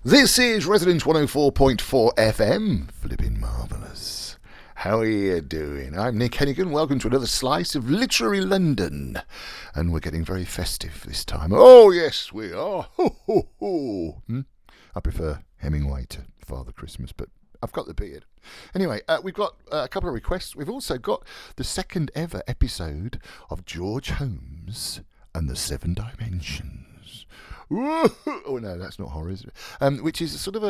This is Residence 104.4 FM. Flipping marvellous. How are you doing? I'm Nick Hennegan. Welcome to another slice of literary London. And we're getting very festive this time. Oh, yes, we are. Ho, ho, ho. I prefer Hemingway to Father Christmas, but I've got the beard. Anyway, we've got a couple of requests. We've also got the second ever episode of George Holmes and the Seven Dimensions. Oh no, that's not horror, is it? Which is sort of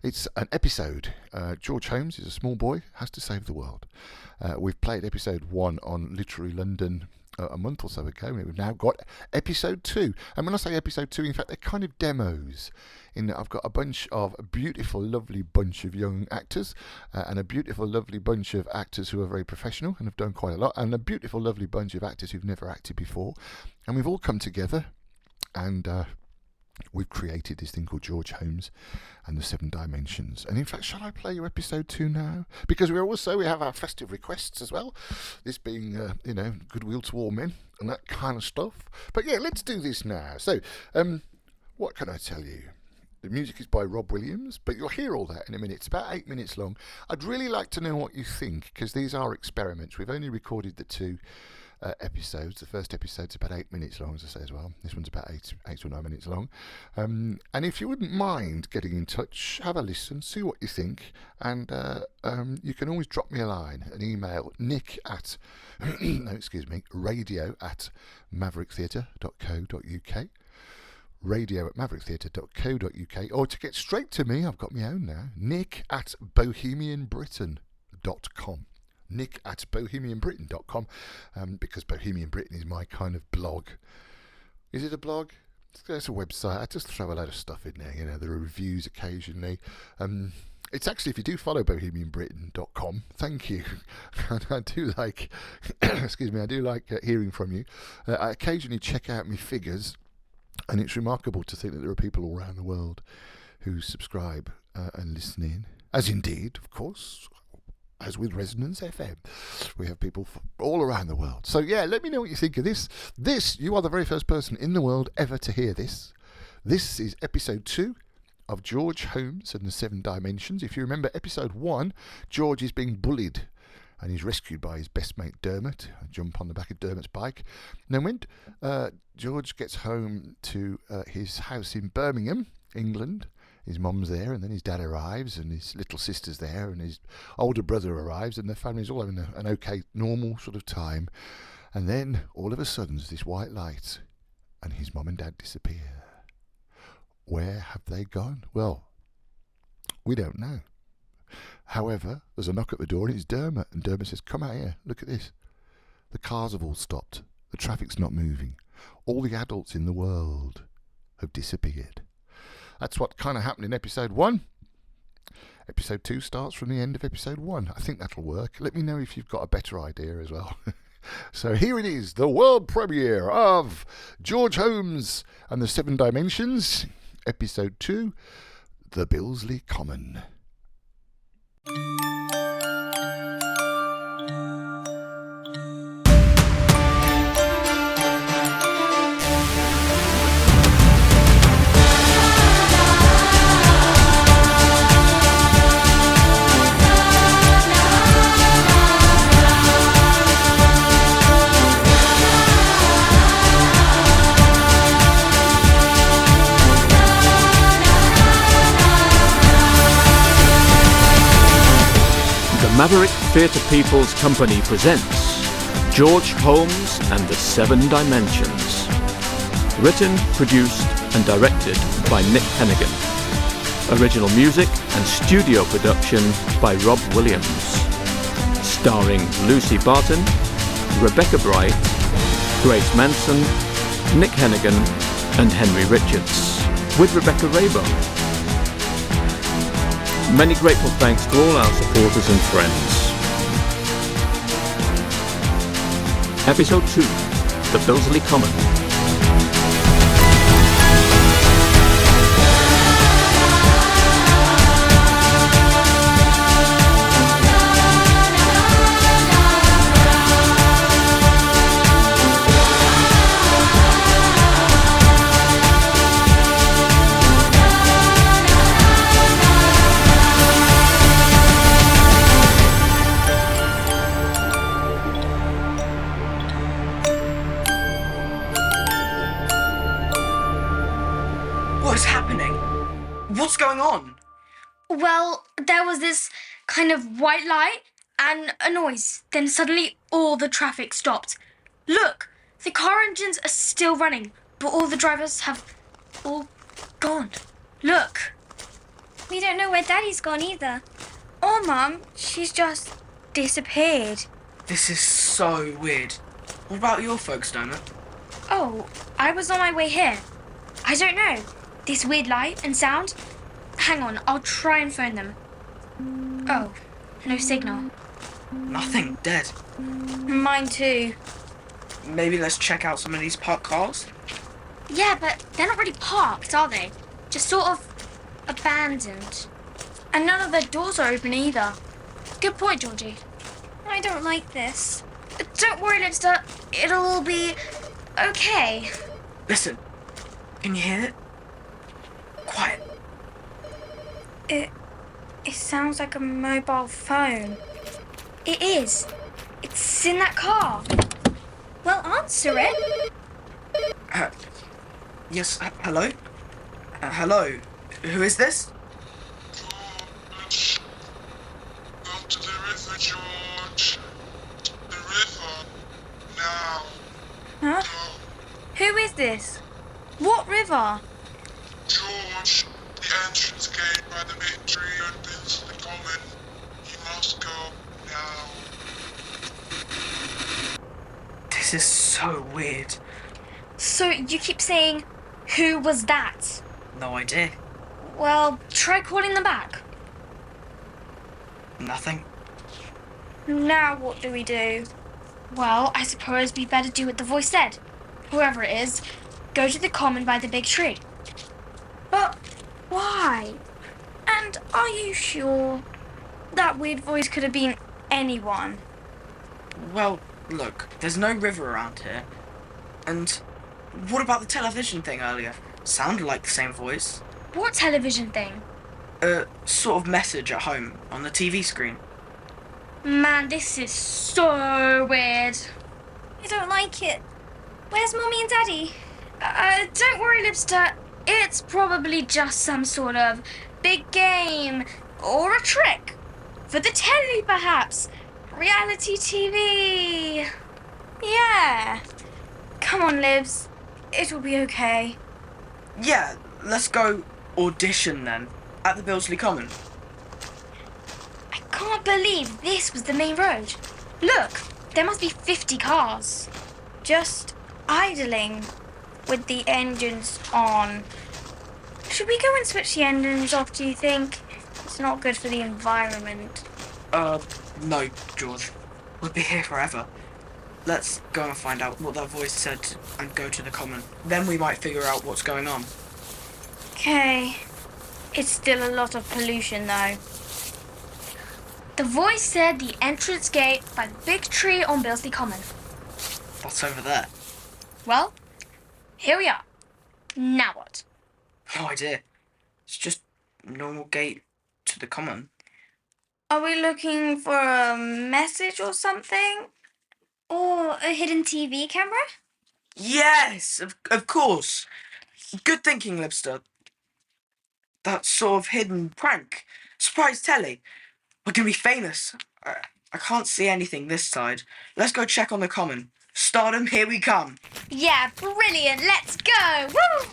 it's an episode. George Holmes is a small boy, has to save the world. We've played episode 1 on Literary London a month or so ago, and we've now got episode 2. And when I say episode 2, in fact, they're kind of demos. In that I've got a beautiful, lovely bunch of young actors, and a beautiful, lovely bunch of actors who are very professional and have done quite a lot, and a beautiful, lovely bunch of actors who've never acted before. And we've all come together, and we've created this thing called George Holmes and the Seven Dimensions. And in fact, shall I play you episode 2 now? Because we have our festive requests as well. This being, goodwill to all men and that kind of stuff. But yeah, let's do this now. So, what can I tell you? The music is by Rob Williams, but you'll hear all that in a minute. It's about 8 minutes long. I'd really like to know what you think, because these are experiments. We've only recorded the 2 episodes. The first episode's about 8 minutes long, as I say as well. This one's about 8 or 9 minutes long. And if you wouldn't mind getting in touch, have a listen, see what you think, and you can always drop me a line, an email, radio@mavericktheatre.co.uk. radio@mavericktheatre.co.uk, or to get straight to me, I've got my own now, nick@bohemianbritain.com. nick@bohemianbritain.com, because Bohemian Britain is my kind of blog. Is it a blog? It's a website. I just throw a lot of stuff in there. There are reviews occasionally. It's actually, if you do follow bohemianbritain.com, thank you. I do like, I do like hearing from you. I occasionally check out my figures, and it's remarkable to think that there are people all around the world who subscribe and listen in, as indeed, of course, as with Resonance FM, we have people all around the world. So yeah, let me know what you think of this. You are the very first person in the world ever to hear this. This is episode 2 of George Holmes and the Seven Dimensions. If you remember episode 1, George is being bullied and he's rescued by his best mate Dermot. I jump on the back of Dermot's bike. And then when George gets home to his house in Birmingham, England, his mum's there, and then his dad arrives, and his little sister's there, and his older brother arrives, and their family's all having an okay, normal sort of time. And then, all of a sudden, there's this white light, and his mum and dad disappear. Where have they gone? Well, we don't know. However, there's a knock at the door, and it's Dermot, and Dermot says, "Come out here, look at this. The cars have all stopped. The traffic's not moving. All the adults in the world have disappeared." That's what kind of happened in episode 1. Episode 2 starts from the end of episode 1. I think that'll work. Let me know if you've got a better idea as well. So here it is, the world premiere of George Holmes and the Seven Dimensions, episode 2, The Billesley Common. Maverick Theatre People's Company presents George Holmes and the Seven Dimensions. Written, produced and directed by Nick Hennegan. Original music and studio production by Rob Williams. Starring Lucy Barton, Rebecca Bright, Grace Manson, Nick Hennegan and Henry Richards, with Rebecca Raybone. Many grateful thanks to all our supporters and friends. Episode 2, The Billesley Common. What is happening? What's going on? Well, there was this kind of white light and a noise. Then suddenly all the traffic stopped. Look, the car engines are still running, but all the drivers have all gone. Look. We don't know where Daddy's gone either. Or Mum, she's just disappeared. This is so weird. What about your folks, Donut? Oh, I was on my way here. I don't know. This weird light and sound. Hang on, I'll try and phone them. Oh, no signal. Nothing. Dead. Mine too. Maybe let's check out some of these parked cars? Yeah, but they're not really parked, are they? Just sort of abandoned. And none of their doors are open either. Good point, Georgie. I don't like this. Don't worry, Lipster. It'll all be okay. Listen. Can you hear it? Quiet. It sounds like a mobile phone. It is. It's in that car. Well, answer it. Yes, hello? Hello? Who is this? George. Go to the river, George. The river. Now. Huh? Go. Who is this? What river? George, the entrance gate by the big tree opens to the common. You must go now. This is so weird. So you keep saying, who was that? No idea. Well, try calling them back. Nothing. Now what do we do? Well, I suppose we better do what the voice said. Whoever it is, go to the common by the big tree. But why? And are you sure that weird voice could have been anyone? Well, look, there's no river around here. And what about the television thing earlier? Sounded like the same voice. What television thing? A sort of message at home on the TV screen. Man, this is so weird. I don't like it. Where's Mummy and Daddy? Don't worry, Lipster. It's probably just some sort of big game or a trick. For the telly, perhaps. Reality TV. Yeah. Come on, Libs. It'll be okay. Yeah, let's go audition then. At the Billesley Common. I can't believe this was the main road. Look, there must be 50 cars. Just idling with the engines on. Should we go and switch the engines off, do you think? It's not good for the environment. No, George. We'll be here forever. Let's go and find out what that voice said and go to the common. Then we might figure out what's going on. Okay. It's still a lot of pollution, though. The voice said the entrance gate by the big tree on Billesley Common. What's over there? Well, here we are. Now what? No idea. It's just a normal gate to the common. Are we looking for a message or something? Or a hidden TV camera? Yes, of course. Good thinking, Lipster. That sort of hidden prank. Surprise telly. We're going to be famous. I can't see anything this side. Let's go check on the common. Stardom, here we come. Yeah, brilliant. Let's go. Woo!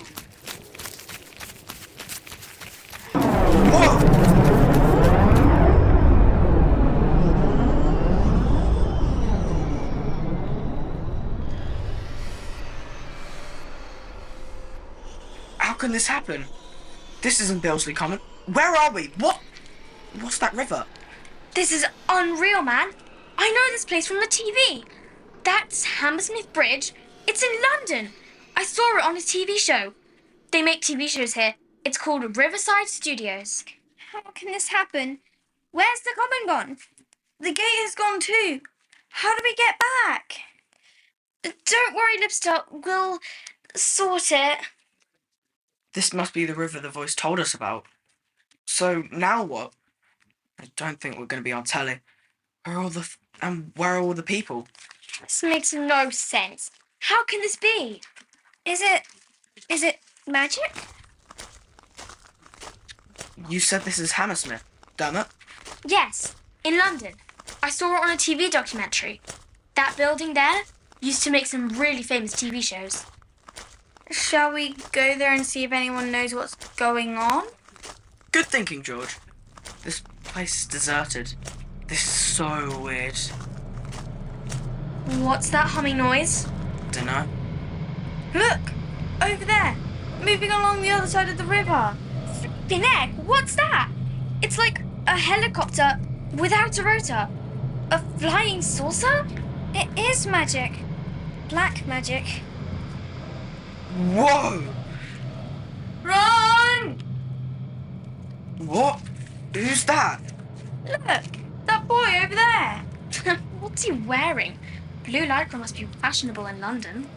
Whoa! How can this happen? This isn't Billesley Common. Where are we? What's that river? This is unreal, man. I know this place from the TV. That's Hammersmith Bridge. It's in London. I saw it on a TV show. They make TV shows here. It's called Riverside Studios. How can this happen? Where's the common gone? The gate has gone too. How do we get back? Don't worry, Lipster. We'll sort it. This must be the river the voice told us about. So now what? I don't think we're going to be on telly. Where are all the people? This makes no sense. How can this be? Is it magic? You said this is Hammersmith, damn it. Yes, in London. I saw it on a TV documentary. That building there used to make some really famous TV shows. Shall we go there and see if anyone knows what's going on? Good thinking, George. This place is deserted. This is so weird. What's that humming noise? Dunno. Look! Over there! Moving along the other side of the river. Flippin' heck, what's that? It's like a helicopter without a rotor. A flying saucer? It is magic. Black magic. Whoa! Run! What? Who's that? Look! That boy over there! What's he wearing? Blue lycra must be fashionable in London.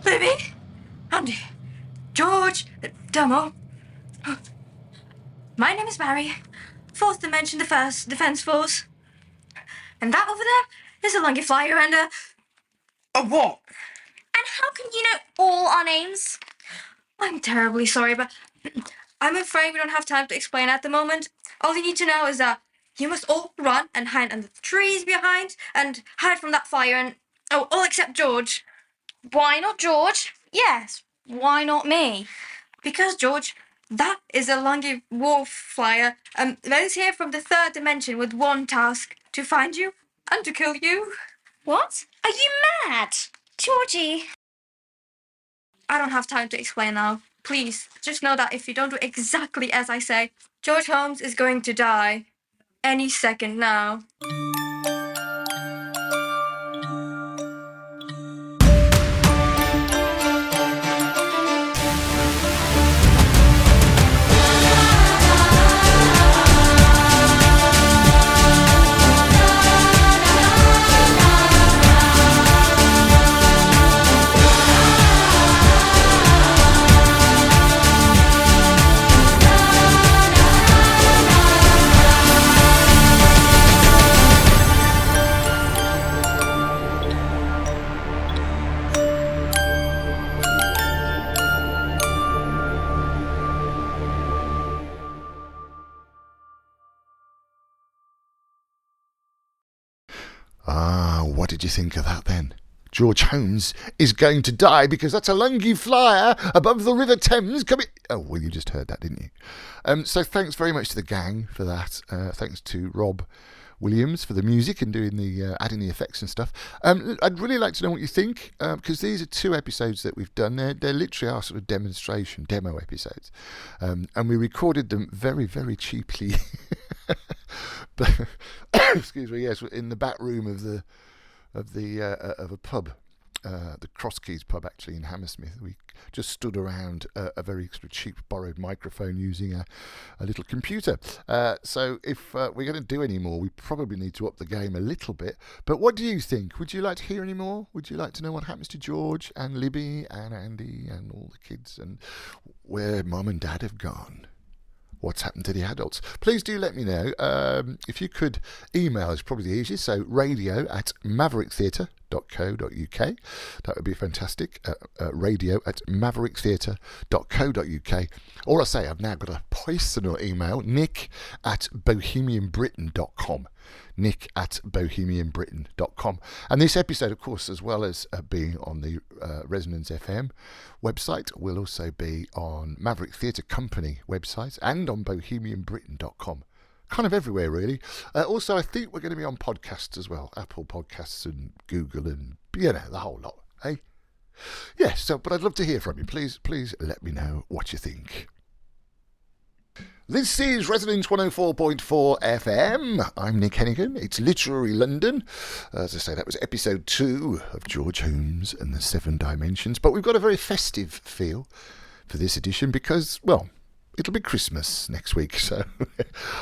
Libby! Andy! George! Demo! My name is Barry. 4th Dimension, the 1st Defence Force. And that over there is a Lungy Flyer and a... A what? And how can you know all our names? I'm terribly sorry, but I'm afraid we don't have time to explain at the moment. All you need to know is that you must all run and hide under the trees behind and hide from that fire and... Oh, all except George. Why not George? Yes, why not me? Because, George, that is a Lungy Wolf Flyer, that is here from the 3rd dimension with one task, to find you and to kill you. What? Are you mad? Georgie. I don't have time to explain now. Please, just know that if you don't do exactly as I say, George Holmes is going to die. Any second now. What did you think of that then? George Holmes is going to die because that's a Lungy Flyer above the River Thames coming... Oh, well, you just heard that, didn't you? So thanks very much to the gang for that. Thanks to Rob Williams for the music and doing the adding the effects and stuff. I'd really like to know what you think, because these are 2 episodes that we've done. They're literally our sort of demo episodes. And we recorded them very, very cheaply. But, excuse me, yes, in the back room of a pub, the Cross Keys pub actually in Hammersmith. We just stood around a very sort of cheap borrowed microphone using a little computer. So if we're going to do any more, we probably need to up the game a little bit. But what do you think? Would you like to hear any more? Would you like to know what happens to George and Libby and Andy and all the kids and where Mum and Dad have gone? What's happened to the adults? Please do let me know. If you could email is probably the easiest. So radio@mavericktheatre.co.uk. That would be fantastic. radio@mavericktheatre.co.uk. Or I say I've now got a personal email, nick@bohemianbritain.com. nick@bohemianbritain.com. And this episode, of course, as well as being on the Resonance FM website, will also be on Maverick Theatre Company website and on bohemianbritain.com. Kind of everywhere, really. Also, I think we're going to be on podcasts as well. Apple Podcasts and Google and, the whole lot. Hey? Yes, so, but I'd love to hear from you. Please let me know what you think. This is Resonance 104.4 FM. I'm Nick Hennegan. It's Literary London. As I say, that was episode 2 of George Holmes and the 7 Dimensions. But we've got a very festive feel for this edition because, well, it'll be Christmas next week, so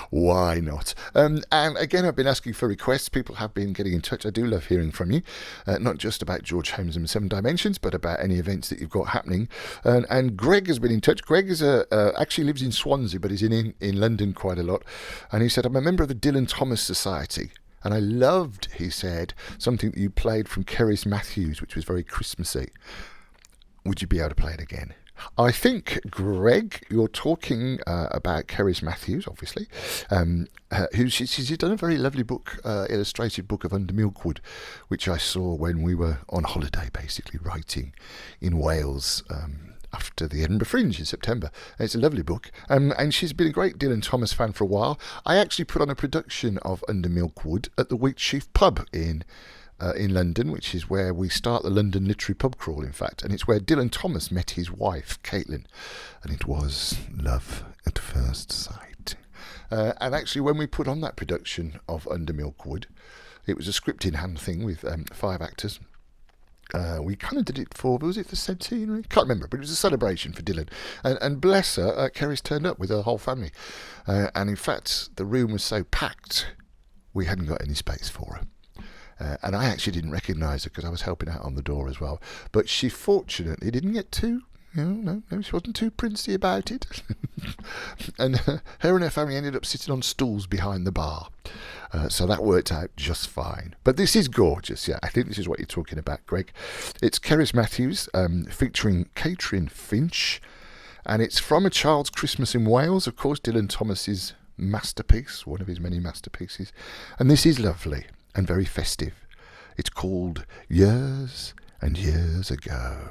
why not? And again, I've been asking for requests. People have been getting in touch. I do love hearing from you, not just about George Holmes and 7 Dimensions, but about any events that you've got happening. And Greg has been in touch. Greg is actually lives in Swansea, but he's in London quite a lot. And he said, I'm a member of the Dylan Thomas Society. And I loved, he said, something that you played from Cerys Matthews, which was very Christmassy. Would you be able to play it again? I think, Greg, you're talking about Cerys Matthews, obviously, she's done a very lovely book, illustrated book of Under Milkwood, which I saw when we were on holiday, basically, writing in Wales after the Edinburgh Fringe in September. And it's a lovely book. And she's been a great Dylan Thomas fan for a while. I actually put on a production of Under Milkwood at the Wheatsheaf pub in London, which is where we start the London Literary Pub Crawl, in fact. And it's where Dylan Thomas met his wife, Caitlin. And it was love at first sight. And actually, when we put on that production of Under Milkwood, it was a script in hand thing with 5 actors. We kind of did it for, was it the centenary? Can't remember, but it was a celebration for Dylan. And bless her, Cerys turned up with her whole family. And in fact, the room was so packed, we hadn't got any space for her. And I actually didn't recognise her because I was helping out on the door as well. But she fortunately didn't get too, no, she wasn't too princely about it. And her and her family ended up sitting on stools behind the bar. So that worked out just fine. But this is gorgeous, yeah. I think this is what you're talking about, Greg. It's Cerys Matthews featuring Catherine Finch. And it's from A Child's Christmas in Wales, of course, Dylan Thomas's masterpiece, one of his many masterpieces. And this is lovely and very festive. It's called Years and Years Ago.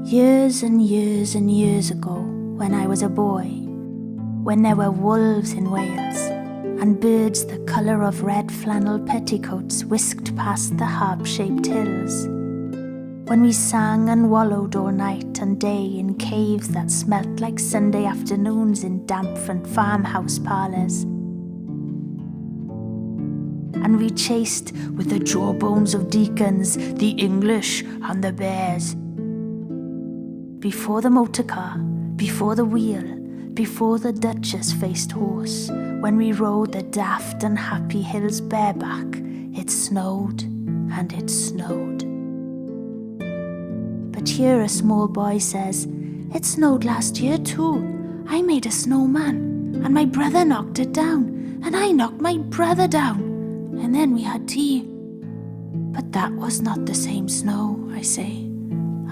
Years and years and years ago, when I was a boy, when there were wolves in Wales, and birds the colour of red flannel petticoats whisked past the harp-shaped hills, when we sang and wallowed all night and day in caves that smelt like Sunday afternoons in damp front farmhouse parlours, and we chased with the jawbones of deacons the English and the bears. Before the motor car, before the wheel, before the Duchess-faced horse, when we rode the daft and happy hills bareback, it snowed and it snowed. But here a small boy says, "It snowed last year too. I made a snowman, and my brother knocked it down, and I knocked my brother down, and then we had tea." But that was not the same snow, I say.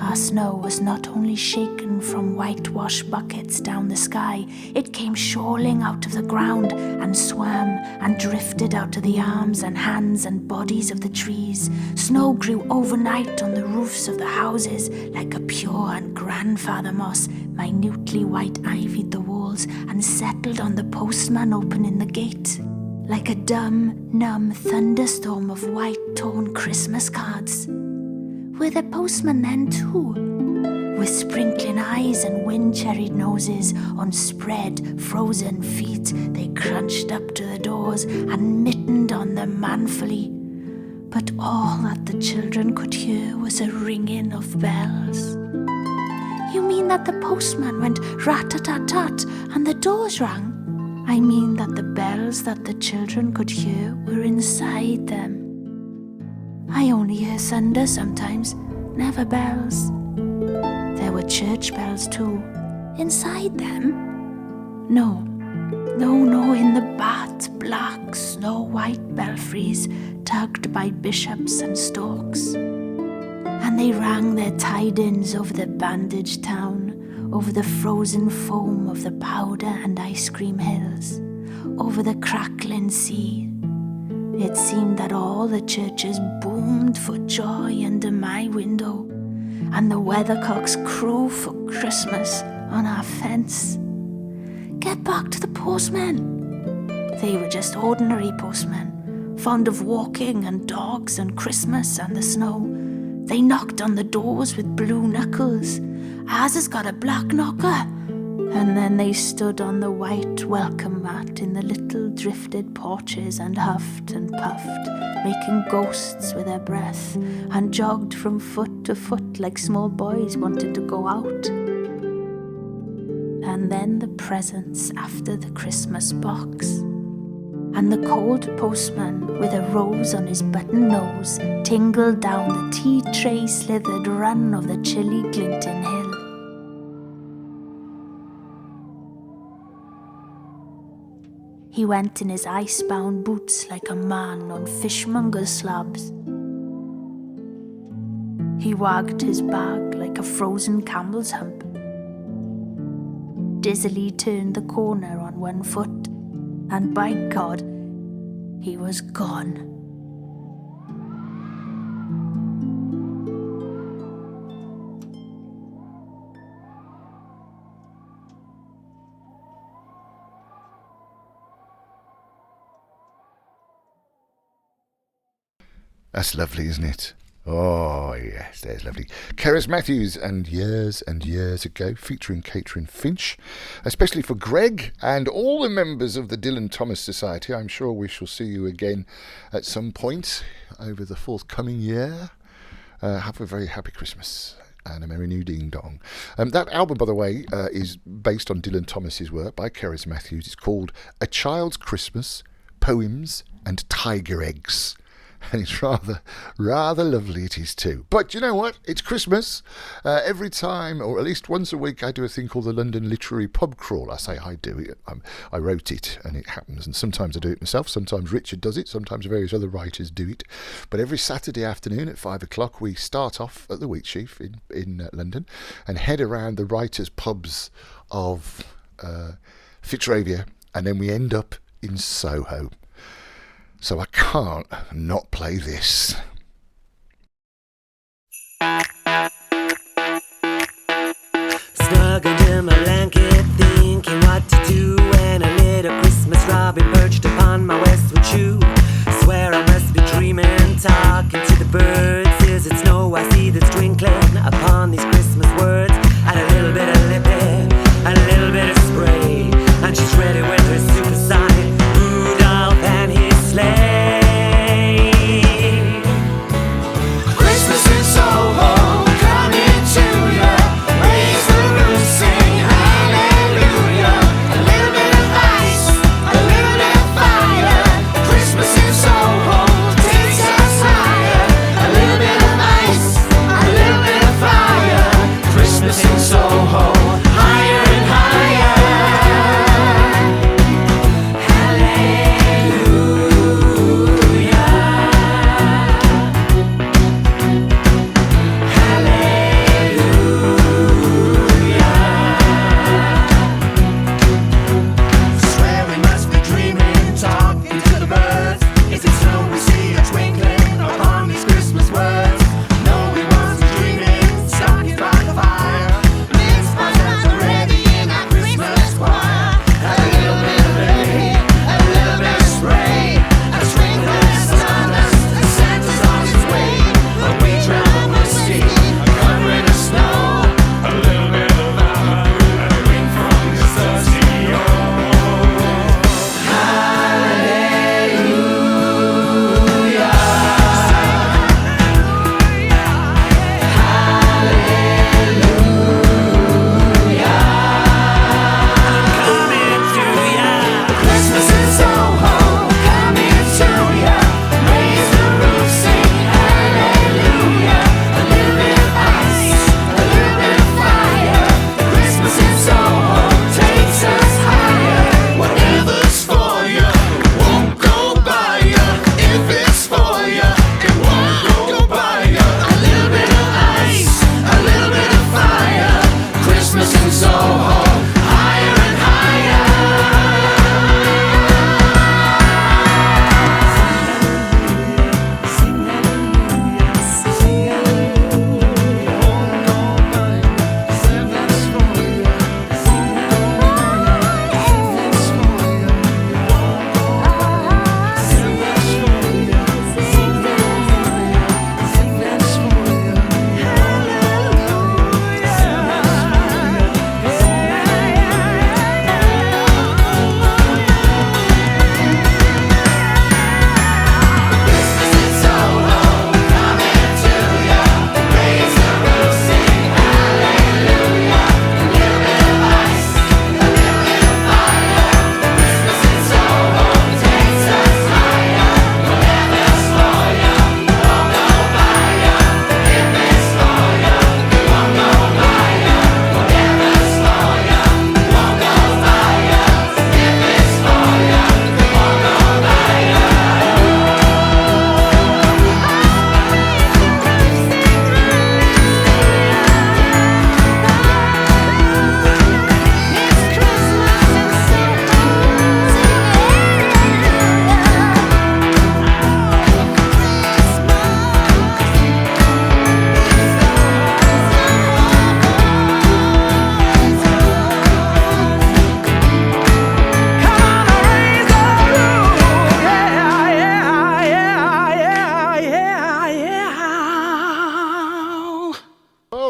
Our snow was not only shaken from whitewash buckets down the sky, it came shoaling out of the ground and swam and drifted out to the arms and hands and bodies of the trees. Snow grew overnight on the roofs of the houses like a pure and grandfather moss, minutely white-ivied the walls and settled on the postman opening the gate. Like a dumb, numb thunderstorm of white-torn Christmas cards. Were the postmen then too? With sprinkling eyes and wind-cherried noses, on spread, frozen feet, they crunched up to the doors and mittened on them manfully. But all that the children could hear was a ringing of bells. You mean that the postman went rat-a-tat-tat and the doors rang? I mean that the bells that the children could hear were inside them. I only hear thunder sometimes, never bells. There were church bells too. Inside them? No, in the bat-black, snow-white belfries tugged by bishops and storks. And they rang their tidings over the bandaged town, over the frozen foam of the powder and ice cream hills, over the crackling sea. It seemed that all the churches boomed for joy under my window, and the weathercocks crew for Christmas on our fence. Get back to the postmen. They were just ordinary postmen, fond of walking and dogs and Christmas and the snow. They knocked on the doors with blue knuckles. Ours has got a black knocker. And then they stood on the white welcome mat in the little drifted porches and huffed and puffed, making ghosts with their breath, and jogged from foot to foot like small boys wanted to go out. And then the presents after the Christmas box. And the cold postman, with a rose on his button nose, tingled down the tea tray slithered run of the chilly glinting hill. He went in his ice-bound boots like a man on fishmonger's slabs. He wagged his bag like a frozen camel's hump. Dizzily turned the corner on one foot, and by God, he was gone. That's lovely, isn't it? Oh, yes, there's lovely. Cerys Matthews and Years Ago, featuring Catherine Finch, especially for Greg and all the members of the Dylan Thomas Society. I'm sure we shall see you again at some point over the forthcoming year. Have a very happy Christmas and a merry new ding dong. That album, by the way, is based on Dylan Thomas's work by Cerys Matthews. It's called A Child's Christmas, Poems and Tiger Eggs. And it's rather lovely it is too. But you know what? It's Christmas. Every time, or at least once a week, I do a thing called the London Literary Pub Crawl. I say I do it. I wrote it, and it happens. And sometimes I do it myself. Sometimes Richard does it. Sometimes various other writers do it. But every Saturday afternoon at 5 o'clock, we start off at the Wheatsheaf in London and head around the writers' pubs of Fitzrovia, and then we end up in Soho. So I can't not play this. Snug under my blanket, thinking what to do when a little Christmas robin perched upon my westward shoe. Swear I must be dreaming, talking to the birds. Is it snow I see that's twinkling upon these Christmas words? And a little bit of lippy, a little bit of spray, and she's ready with her supersonic Rudolph and his sleigh. Christmas in Soho, coming to ya. Raise the roof, sing hallelujah. A little bit of ice, a little bit of fire. Christmas in Soho takes us higher. A little bit of ice, a little bit of fire. Christmas in Soho, higher and higher.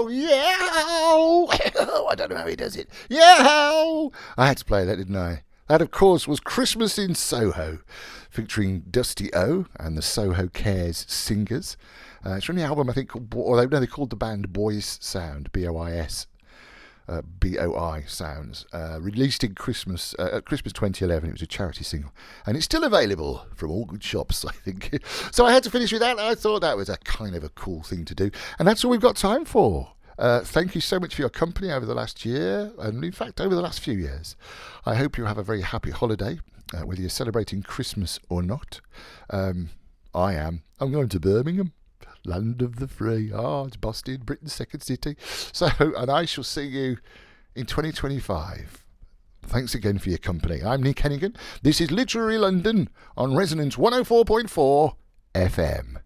I don't know how he does it. Yeah! I had to play that, didn't I? That, of course, was Christmas in Soho, featuring Dusty O and the Soho Cares Singers. It's from the album, I think, they called the band Boisounds, B-O-I-S. B-O-I Sounds, released in Christmas 2011. It was a charity single, and it's still available from all good shops, I think. So I had to finish with that. I thought that was a kind of a cool thing to do, and that's all we've got time for. Thank you so much for your company over the last year, and in fact over the last few years. I hope you have a very happy holiday, whether you're celebrating Christmas or not. I am. I'm going to Birmingham. Land of the free. It's Boston, Britain's second city. So, and I shall see you in 2025. Thanks again for your company. I'm Nick Hennegan. This is Literary London on Resonance 104.4 FM.